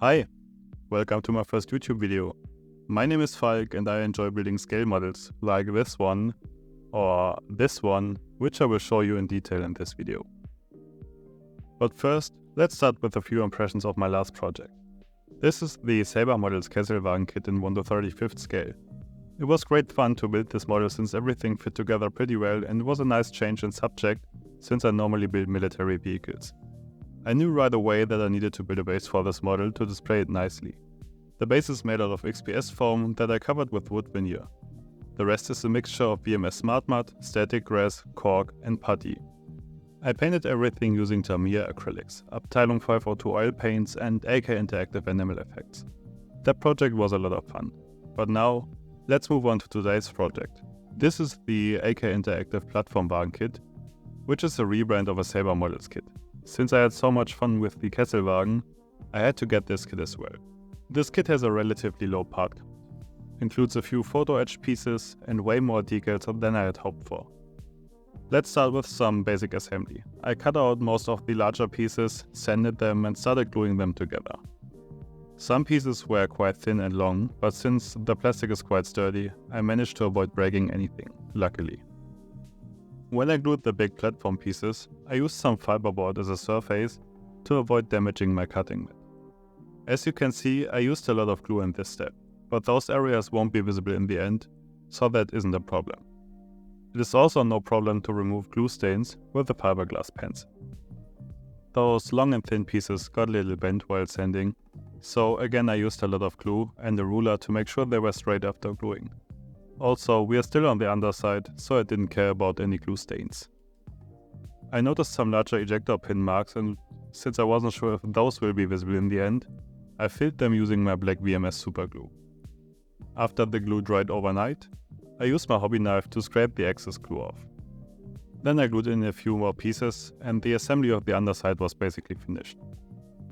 Hi, welcome to my first YouTube video. My name is Falk and I enjoy building scale models like this one or this one, which I will show you in detail in this video. But first, let's start with a few impressions of my last project. This is the Saber Models Kesselwagen kit in 1/35 scale. It was great fun to build this model since everything fit together pretty well and was a nice change in subject since I normally build military vehicles. I knew right away that I needed to build a base for this model to display it nicely. The base is made out of XPS foam that I covered with wood veneer. The rest is a mixture of VMS Smart Mud, static grass, cork and putty. I painted everything using Tamiya acrylics, Abteilung 502 oil paints and AK interactive enamel effects. That project was a lot of fun. But now, let's move on to today's project. This is the AK interactive Plattformwagen kit, which is a rebrand of a Saber Models kit. Since I had so much fun with the Kesselwagen, I had to get this kit as well. This kit has a relatively low part count, includes a few photo etched pieces and way more decals than I had hoped for. Let's start with some basic assembly. I cut out most of the larger pieces, sanded them and started gluing them together. Some pieces were quite thin and long, but since the plastic is quite sturdy, I managed to avoid breaking anything, luckily. When I glued the big platform pieces, I used some fiberboard as a surface to avoid damaging my cutting mat. As you can see, I used a lot of glue in this step, but those areas won't be visible in the end, so that isn't a problem. It is also no problem to remove glue stains with a fiberglass pencil. Those long and thin pieces got a little bent while sanding, so again I used a lot of glue and a ruler to make sure they were straight after gluing. Also, we are still on the underside, so I didn't care about any glue stains. I noticed some larger ejector pin marks, and since I wasn't sure if those will be visible in the end, I filled them using my black VMS superglue. After the glue dried overnight, I used my hobby knife to scrape the excess glue off. Then I glued in a few more pieces and the assembly of the underside was basically finished.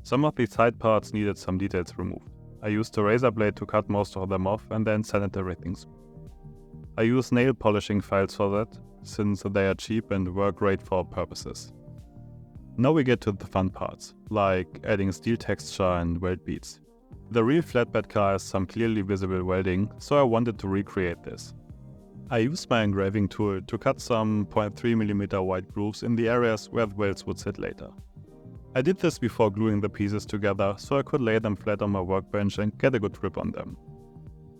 Some of the side parts needed some details removed. I used a razor blade to cut most of them off and then sanded everything smooth. I use nail polishing files for that, since they are cheap and work great for our purposes. Now we get to the fun parts, like adding steel texture and weld beads. The real flatbed car has some clearly visible welding, so I wanted to recreate this. I used my engraving tool to cut some 0.3mm wide grooves in the areas where the welds would sit later. I did this before gluing the pieces together so I could lay them flat on my workbench and get a good grip on them.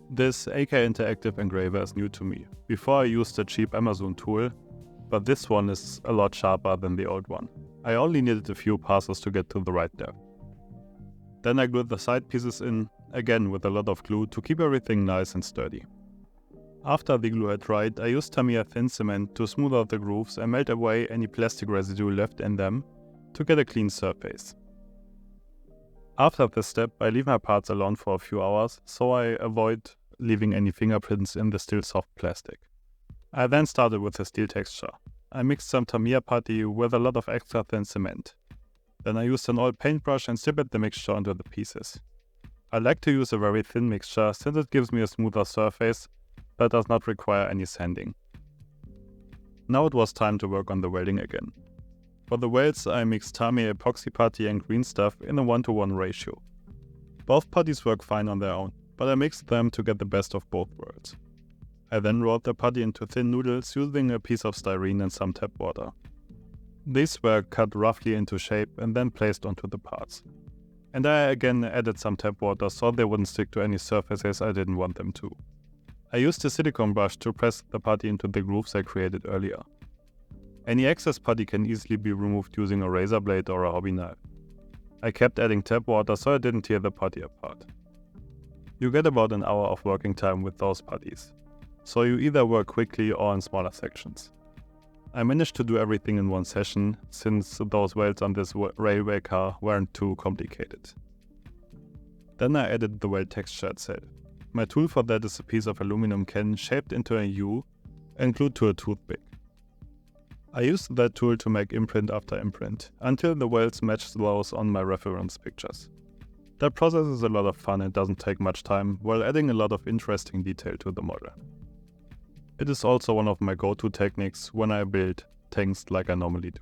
This AK interactive engraver is new to me. Before I used a cheap Amazon tool, but this one is a lot sharper than the old one. I only needed a few passes to get to the right depth. Then I glued the side pieces in, again with a lot of glue to keep everything nice and sturdy. After the glue had dried, I used Tamiya thin cement to smooth out the grooves and melt away any plastic residue left in them to get a clean surface. After this step, I leave my parts alone for a few hours, so I avoid leaving any fingerprints in the still soft plastic. I then started with the steel texture. I mixed some Tamiya putty with a lot of extra thin cement. Then I used an oil paintbrush and sippered the mixture onto the pieces. I like to use a very thin mixture since it gives me a smoother surface that does not require any sanding. Now it was time to work on the welding again. For the welds I mixed Tamiya epoxy putty and green stuff in a 1:1 ratio. Both putties work fine on their own, but I mixed them to get the best of both worlds. I then rolled the putty into thin noodles using a piece of styrene and some tap water. These were cut roughly into shape and then placed onto the parts. And I again added some tap water so they wouldn't stick to any surfaces I didn't want them to. I used a silicone brush to press the putty into the grooves I created earlier. Any excess putty can easily be removed using a razor blade or a hobby knife. I kept adding tap water so I didn't tear the putty apart. You get about an hour of working time with those putties, so you either work quickly or in smaller sections. I managed to do everything in one session, since those welds on this railway car weren't too complicated. Then I added the weld texture itself. My tool for that is a piece of aluminum can shaped into a U and glued to a toothpick. I used that tool to make imprint after imprint, until the welds matched those on my reference pictures. That process is a lot of fun and doesn't take much time, while adding a lot of interesting detail to the model. It is also one of my go-to techniques when I build things like I normally do.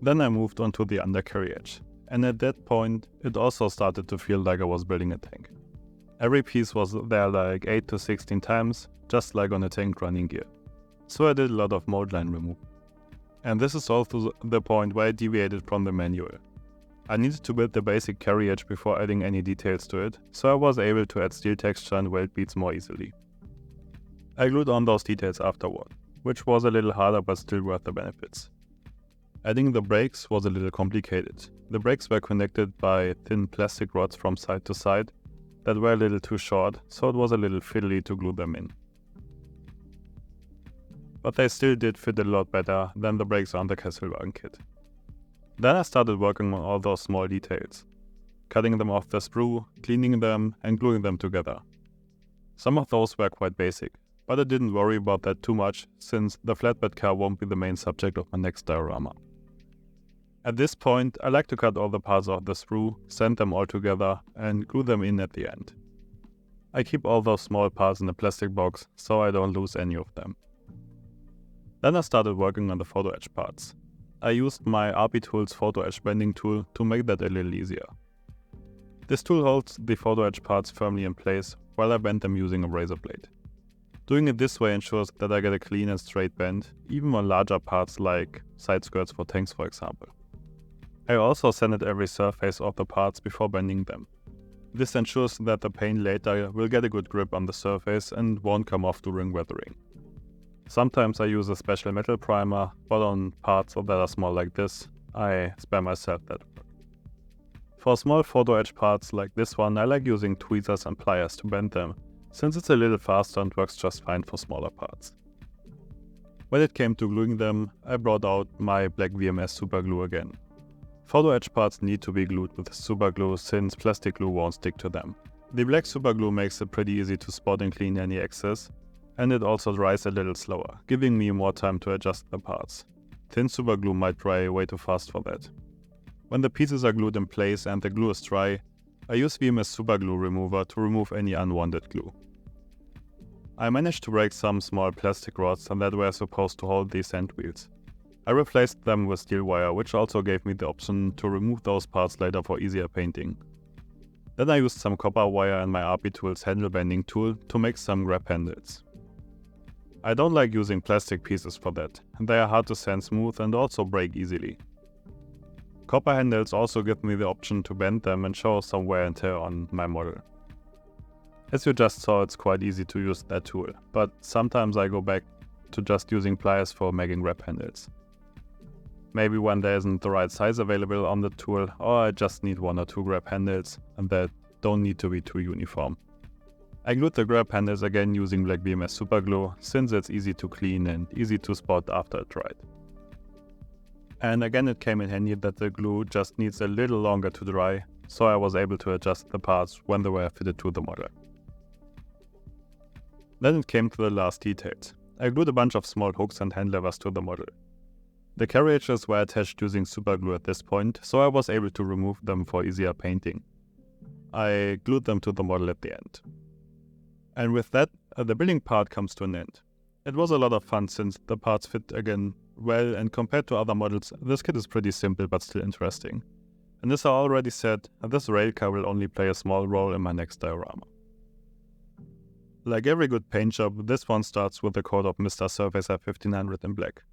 Then I moved on to the undercarriage. and at that point it also started to feel like I was building a tank. Every piece was there like 8 to 16 times, just like on a tank running gear. So I did a lot of mold line removal. And this is also the point where I deviated from the manual. I needed to build the basic carriage before adding any details to it, so I was able to add steel texture and weld beads more easily. I glued on those details afterward, which was a little harder but still worth the benefits. Adding the brakes was a little complicated. The brakes were connected by thin plastic rods from side to side that were a little too short, so it was a little fiddly to glue them in. But they still did fit a lot better than the brakes on the Kesselwagen kit. Then I started working on all those small details, cutting them off the sprue, cleaning them and gluing them together. Some of those were quite basic, but I didn't worry about that too much since the flatbed car won't be the main subject of my next diorama. At this point, I like to cut all the parts off the sprue, sand them all together and glue them in at the end. I keep all those small parts in a plastic box so I don't lose any of them. Then I started working on the photo etch parts. I used my RP Tools photo etch bending tool to make that a little easier. This tool holds the photo etch parts firmly in place while I bend them using a razor blade. Doing it this way ensures that I get a clean and straight bend, even on larger parts like side skirts for tanks for example. I also sanded every surface of the parts before bending them. This ensures that the paint later will get a good grip on the surface and won't come off during weathering. Sometimes I use a special metal primer, but on parts that are small like this, I spare myself that work. For small photo etch parts like this one, I like using tweezers and pliers to bend them, since it's a little faster and works just fine for smaller parts. When it came to gluing them, I brought out my black VMS superglue again. Photo etch parts need to be glued with superglue since plastic glue won't stick to them. The black superglue makes it pretty easy to spot and clean any excess, and it also dries a little slower, giving me more time to adjust the parts. Thin superglue might dry way too fast for that. When the pieces are glued in place and the glue is dry, I use VMS superglue remover to remove any unwanted glue. I managed to break some small plastic rods that were supposed to hold these end wheels. I replaced them with steel wire, which also gave me the option to remove those parts later for easier painting. Then I used some copper wire and my RP Tools handle bending tool to make some grab handles. I don't like using plastic pieces for that, they are hard to sand smooth and also break easily. Copper handles also give me the option to bend them and show some wear and tear on my model. As you just saw, it's quite easy to use that tool, but sometimes I go back to just using pliers for making grab handles. Maybe when there isn't the right size available on the tool, or I just need 1 or 2 grab handles and that don't need to be too uniform. I glued the grab handles again using black VMS superglue since it's easy to clean and easy to spot after it dried. And again it came in handy that the glue just needs a little longer to dry, so I was able to adjust the parts when they were fitted to the model. Then it came to the last details. I glued a bunch of small hooks and hand levers to the model. The carriages were attached using superglue at this point, so I was able to remove them for easier painting. I glued them to the model at the end. And with that, the building part comes to an end. It was a lot of fun since the parts fit again well, and compared to other models, this kit is pretty simple but still interesting. And as I already said, this railcar will only play a small role in my next diorama. Like every good paint job, this one starts with the coat of Mr. Surfacer 1500 in black.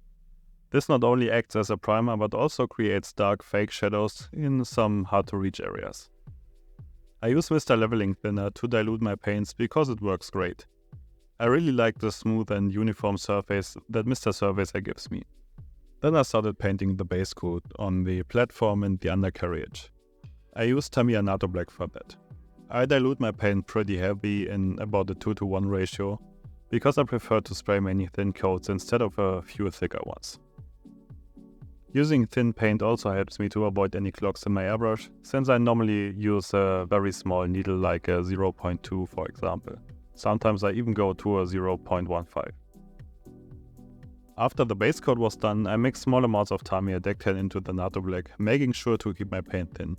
This not only acts as a primer but also creates dark fake shadows in some hard to reach areas. I use Mr. Leveling Thinner to dilute my paints because it works great. I really like the smooth and uniform surface that Mr. Surfacer gives me. Then I started painting the base coat on the platform and the undercarriage. I used Tamiya NATO Black for that. I dilute my paint pretty heavy in about a 2:1 ratio because I prefer to spray many thin coats instead of a few thicker ones. Using thin paint also helps me to avoid any clogs in my airbrush, since I normally use a very small needle like a 0.2 for example. Sometimes I even go to a 0.15. After the base coat was done, I mixed small amounts of Tamiya Decktail into the NATO Black, making sure to keep my paint thin.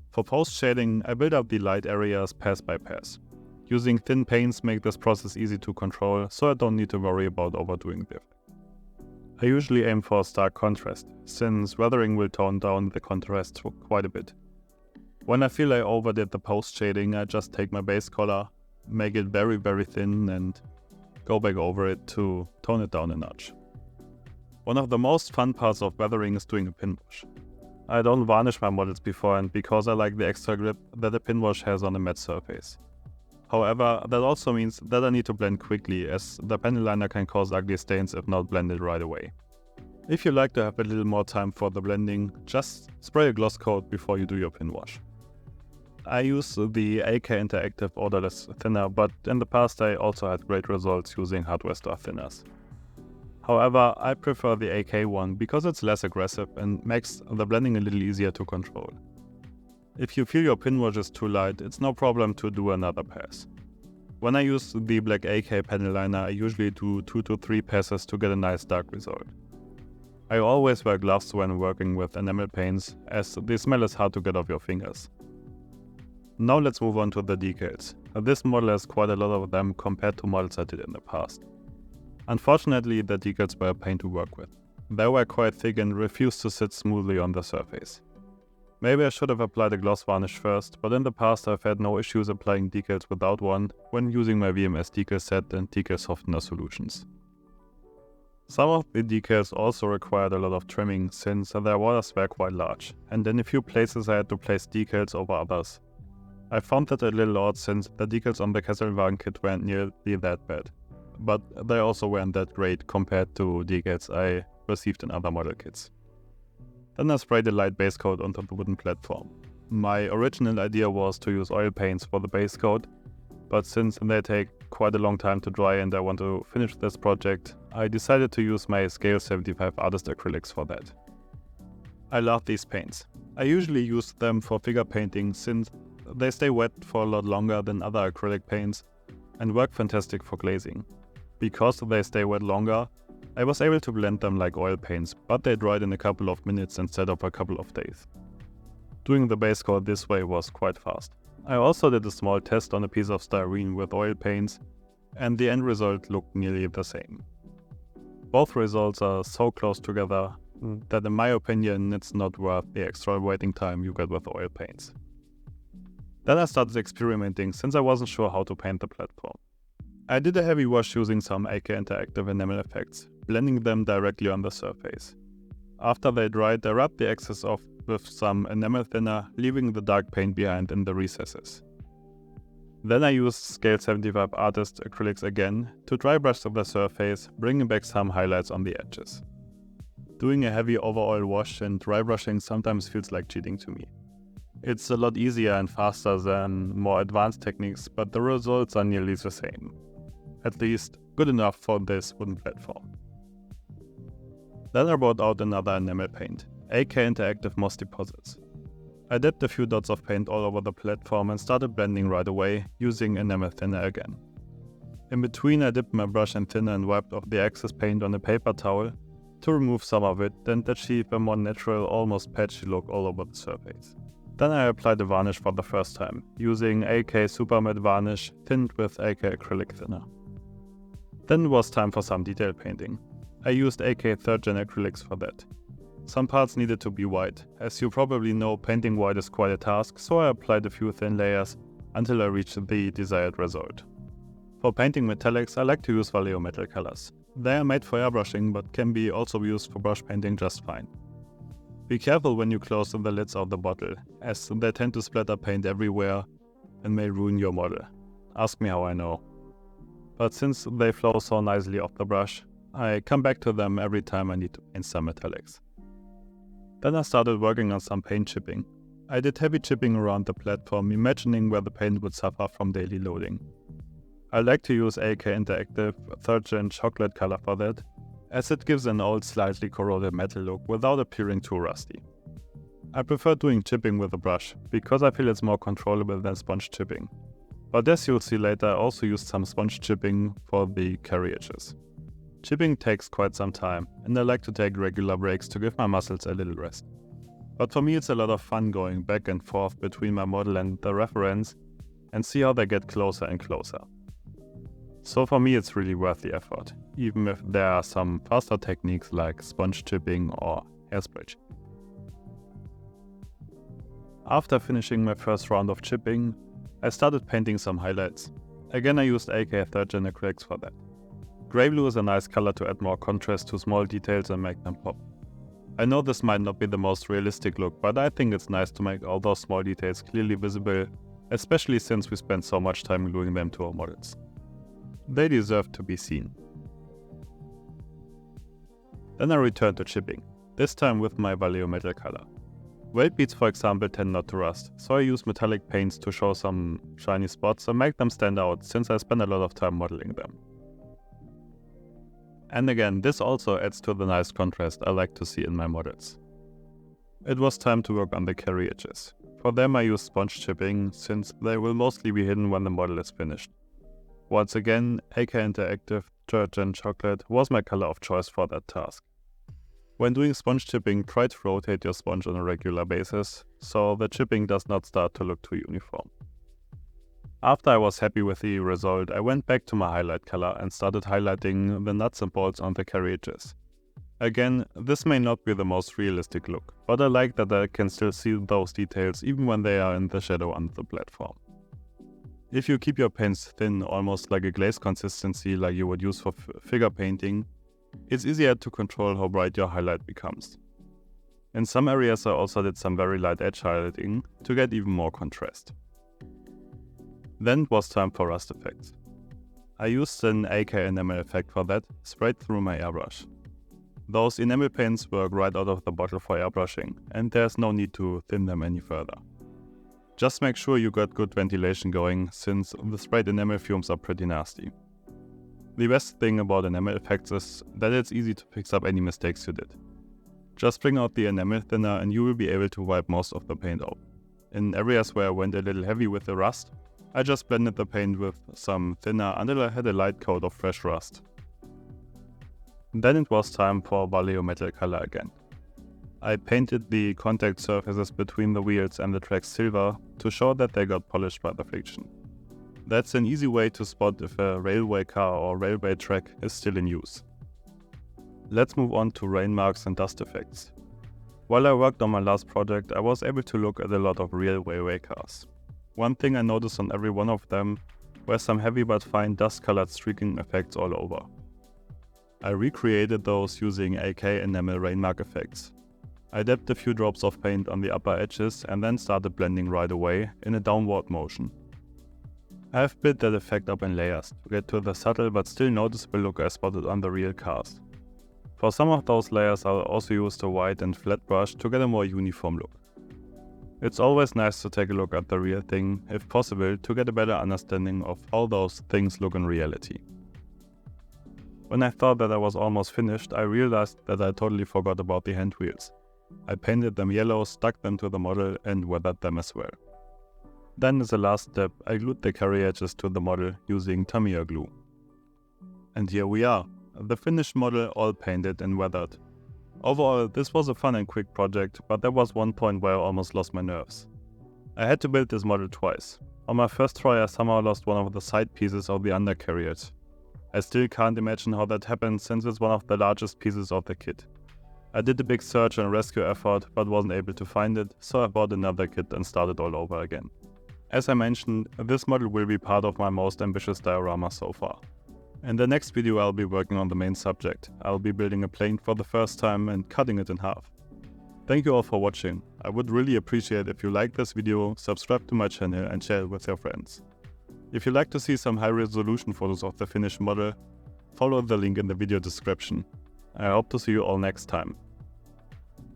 For post shading, I build up the light areas pass by pass. Using thin paints make this process easy to control, so I don't need to worry about overdoing the effect. I usually aim for stark contrast, since weathering will tone down the contrast quite a bit. When I feel I overdid the post shading, I just take my base color, make it very thin and go back over it to tone it down a notch. One of the most fun parts of weathering is doing a pin wash. I don't varnish my models beforehand because I like the extra grip that a pin wash has on a matte surface. However, that also means that I need to blend quickly, as the panel liner can cause ugly stains if not blended right away. If you like to have a little more time for the blending, just spray a gloss coat before you do your pin wash. I use the AK Interactive odorless thinner, but in the past I also had great results using hardware store thinners. However, I prefer the AK one because it's less aggressive and makes the blending a little easier to control. If you feel your pin wash is too light, it's no problem to do another pass. When I use the black AK panel liner, I usually do 2 to 3 passes to get a nice dark result. I always wear gloves when working with enamel paints, as the smell is hard to get off your fingers. Now let's move on to the decals. This model has quite a lot of them compared to models I did in the past. Unfortunately, the decals were a pain to work with. They were quite thick and refused to sit smoothly on the surface. Maybe I should have applied a gloss varnish first, but in the past I've had no issues applying decals without one when using my VMS decal set and decal softener solutions. Some of the decals also required a lot of trimming since their waters were quite large, and in a few places I had to place decals over others. I found that a little odd since the decals on the Kesselwagen kit weren't nearly that bad, but they also weren't that great compared to decals I received in other model kits. Then I sprayed a light base coat onto the wooden platform. My original idea was to use oil paints for the base coat, but since they take quite a long time to dry and I want to finish this project, I decided to use my Scale 75 Artist acrylics for that. I love these paints. I usually use them for figure painting since they stay wet for a lot longer than other acrylic paints and work fantastic for glazing. Because they stay wet longer, I was able to blend them like oil paints, but they dried in a couple of minutes instead of a couple of days. Doing the base coat this way was quite fast. I also did a small test on a piece of styrene with oil paints, and the end result looked nearly the same. Both results are so close together that in my opinion it's not worth the extra waiting time you get with oil paints. Then I started experimenting since I wasn't sure how to paint the platform. I did a heavy wash using some AK Interactive enamel effects, blending them directly on the surface. After they dried, I rubbed the excess off with some enamel thinner, leaving the dark paint behind in the recesses. Then I used Scale 75 Artist acrylics again to dry brush the surface, bringing back some highlights on the edges. Doing a heavy overall wash and dry brushing sometimes feels like cheating to me. It's a lot easier and faster than more advanced techniques, but the results are nearly the same. At least, good enough for this wooden platform. Then I brought out another enamel paint, AK Interactive Moss Deposits. I dipped a few dots of paint all over the platform and started blending right away, using enamel thinner again. In between I dipped my brush in thinner and wiped off the excess paint on a paper towel to remove some of it and achieve a more natural, almost patchy look all over the surface. Then I applied a varnish for the first time, using AK Super Matte Varnish thinned with AK Acrylic Thinner. Then it was time for some detail painting. I used AK 3rd Gen acrylics for that. Some parts needed to be white. As you probably know, painting white is quite a task, so I applied a few thin layers until I reached the desired result. For painting metallics, I like to use Vallejo metal colors. They are made for airbrushing but can be also used for brush painting just fine. Be careful when you close the lids of the bottle, as they tend to splatter paint everywhere and may ruin your model. Ask me how I know. But since they flow so nicely off the brush, I come back to them every time I need to paint some metallics. Then I started working on some paint chipping. I did heavy chipping around the platform, imagining where the paint would suffer from daily loading. I like to use AK Interactive 3rd Gen chocolate color for that, as it gives an old slightly corroded metal look without appearing too rusty. I prefer doing chipping with a brush, because I feel it's more controllable than sponge chipping. But as you'll see later, I also used some sponge chipping for the carriages. Chipping takes quite some time, and I like to take regular breaks to give my muscles a little rest. But for me it's a lot of fun going back and forth between my model and the reference, and see how they get closer and closer. So for me it's really worth the effort, even if there are some faster techniques like sponge chipping or hairspray. After finishing my first round of chipping, I started painting some highlights. Again I used AK 3rd Gen acrylics for that. Grey blue is a nice color to add more contrast to small details and make them pop. I know this might not be the most realistic look, but I think it's nice to make all those small details clearly visible, especially since we spend so much time gluing them to our models. They deserve to be seen. Then I returned to chipping, this time with my Vallejo metal color. Weld beads, for example, tend not to rust, so I use metallic paints to show some shiny spots and make them stand out, since I spend a lot of time modeling them. And again, this also adds to the nice contrast I like to see in my models. It was time to work on the carry edges. For them I used sponge chipping, since they will mostly be hidden when the model is finished. Once again, AK Interactive 3rd Gen Chocolate was my color of choice for that task. When doing sponge chipping, try to rotate your sponge on a regular basis, so the chipping does not start to look too uniform. After I was happy with the result, I went back to my highlight color and started highlighting the nuts and bolts on the carry edges. Again, this may not be the most realistic look, but I like that I can still see those details even when they are in the shadow under the platform. If you keep your paints thin, almost like a glaze consistency like you would use for figure painting, it's easier to control how bright your highlight becomes. In some areas I also did some very light edge highlighting to get even more contrast. Then it was time for rust effects. I used an AK enamel effect for that, sprayed through my airbrush. Those enamel paints work right out of the bottle for airbrushing, and there's no need to thin them any further. Just make sure you got good ventilation going, since the sprayed enamel fumes are pretty nasty. The best thing about enamel effects is that it's easy to fix up any mistakes you did. Just bring out the enamel thinner and you will be able to wipe most of the paint off. In areas where I went a little heavy with the rust, I just blended the paint with some thinner until I had a light coat of fresh rust. Then it was time for Vallejo metal color again. I painted the contact surfaces between the wheels and the tracks silver to show that they got polished by the friction. That's an easy way to spot if a railway car or railway track is still in use. Let's move on to rain marks and dust effects. While I worked on my last project, I was able to look at a lot of real railway cars. One thing I noticed on every one of them were some heavy but fine dust-colored streaking effects all over. I recreated those using AK enamel rain mark effects. I dabbed a few drops of paint on the upper edges and then started blending right away in a downward motion. I have built that effect up in layers to get to the subtle but still noticeable look I spotted on the real cars. For some of those layers I'll also use a white and flat brush to get a more uniform look. It's always nice to take a look at the real thing, if possible, to get a better understanding of how those things look in reality. When I thought that I was almost finished, I realized that I totally forgot about the hand wheels. I painted them yellow, stuck them to the model and weathered them as well. Then as a last step, I glued the carry edges to the model using Tamiya glue. And here we are, the finished model all painted and weathered. Overall, this was a fun and quick project, but there was one point where I almost lost my nerves. I had to build this model twice. On my first try I somehow lost one of the side pieces of the undercarriage. I still can't imagine how that happened since it's one of the largest pieces of the kit. I did a big search and rescue effort but wasn't able to find it, so I bought another kit and started all over again. As I mentioned, this model will be part of my most ambitious diorama so far. In the next video I'll be working on the main subject. I'll be building a plane for the first time and cutting it in half. Thank you all for watching. I would really appreciate if you like this video, subscribe to my channel and share it with your friends. If you'd like to see some high resolution photos of the finished model, follow the link in the video description. I hope to see you all next time.